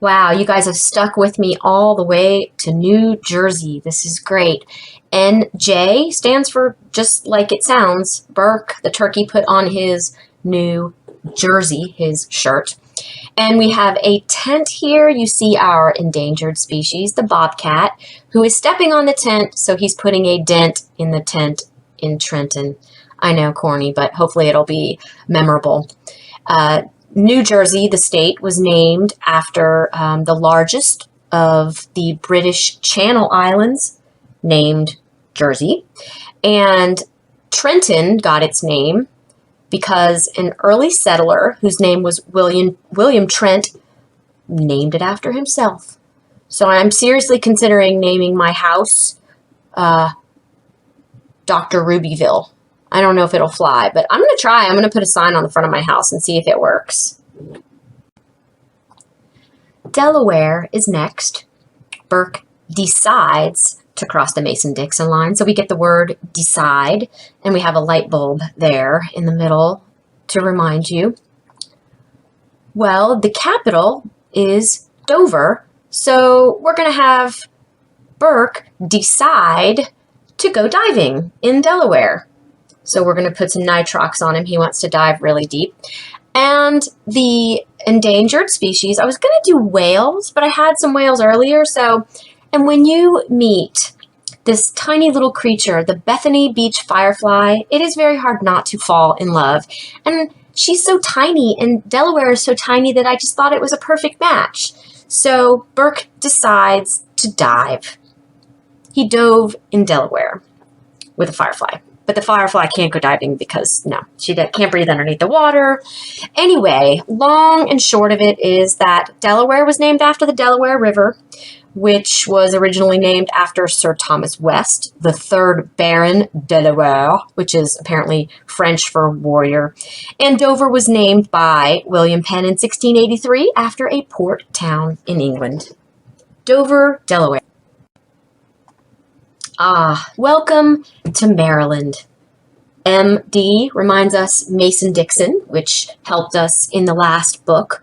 Wow, you guys have stuck with me all the way to New Jersey. This is great. NJ stands for just like it sounds. Burke, the turkey, put on his New Jersey, his shirt. And we have a tent here. You see our endangered species, the bobcat, who is stepping on the tent, so he's putting a dent in the tent in Trenton. I know, corny, but hopefully it'll be memorable. Uh, New Jersey, the state, was named after the largest of the British Channel Islands, named Jersey. And Trenton got its name because an early settler whose name was William Trent named it after himself. So I'm seriously considering naming my house Dr. Rubyville. I don't know if it'll fly, but I'm going to try. I'm going to put a sign on the front of my house and see if it works. Delaware is next. Burke decides to cross the Mason-Dixon line. So we get the word decide, and we have a light bulb there in the middle to remind you. Well, the capital is Dover, so we're going to have Burke decide to go diving in Delaware. So we're going to put some nitrox on him. He wants to dive really deep. And the endangered species, I was going to do whales, but I had some whales earlier. And when you meet this tiny little creature, the Bethany Beach firefly, it is very hard not to fall in love. And she's so tiny, and Delaware is so tiny that I just thought it was a perfect match. So Burke decides to dive. He dove in Delaware with a firefly. But the firefly can't go diving because, no, she can't breathe underneath the water. Anyway, long and short of it is that Delaware was named after the Delaware River, which was originally named after Sir Thomas West, the third Baron Delaware, which is apparently French for warrior. And Dover was named by William Penn in 1683 after a port town in England. Dover, Delaware. Welcome to Maryland. MD reminds us Mason-Dixon, which helped us in the last book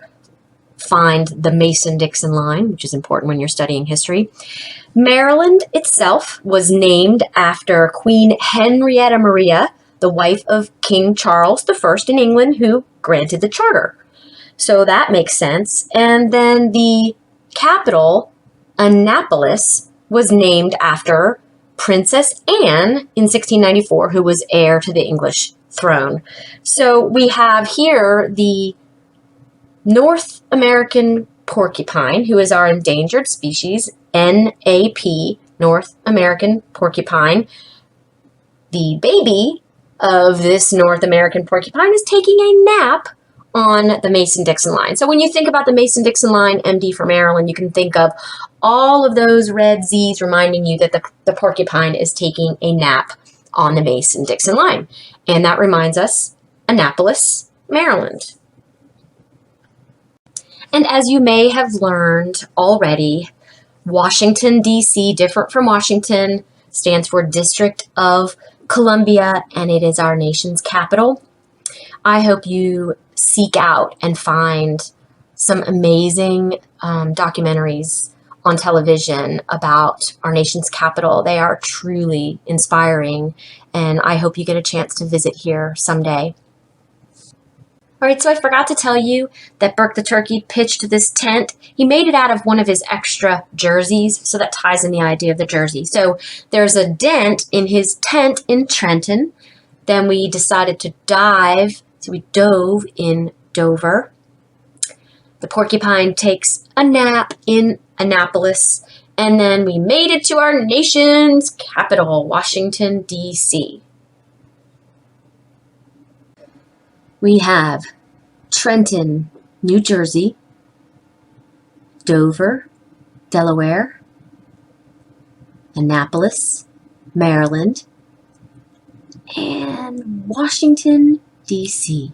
find the Mason-Dixon line, which is important when you're studying history. Maryland itself was named after Queen Henrietta Maria, the wife of King Charles I in England, who granted the charter. So that makes sense. And then the capital, Annapolis, was named after Princess Anne in 1694, who was heir to the English throne. So we have here the North American porcupine, who is our endangered species, NAP, North American porcupine. The baby of this North American porcupine is taking a nap on the Mason-Dixon line. So when you think about the Mason-Dixon line, MD for Maryland, you can think of all of those red Z's reminding you that the porcupine is taking a nap on the Mason-Dixon line. And that reminds us, Annapolis, Maryland. And as you may have learned already, Washington, D.C., different from Washington, stands for District of Columbia, and it is our nation's capital. I hope you seek out and find some amazing documentaries on television about our nation's capital. They are truly inspiring, and I hope you get a chance to visit here someday. All right, so I forgot to tell you that Burke the turkey pitched this tent. He made it out of one of his extra jerseys, so that ties in the idea of the jersey. So there's a dent in his tent in Trenton. Then we decided to dive, so we dove in Dover. The porcupine takes a nap in Annapolis, and then we made it to our nation's capital, Washington, D.C. We have Trenton, New Jersey, Dover, Delaware, Annapolis, Maryland, and Washington, D.C.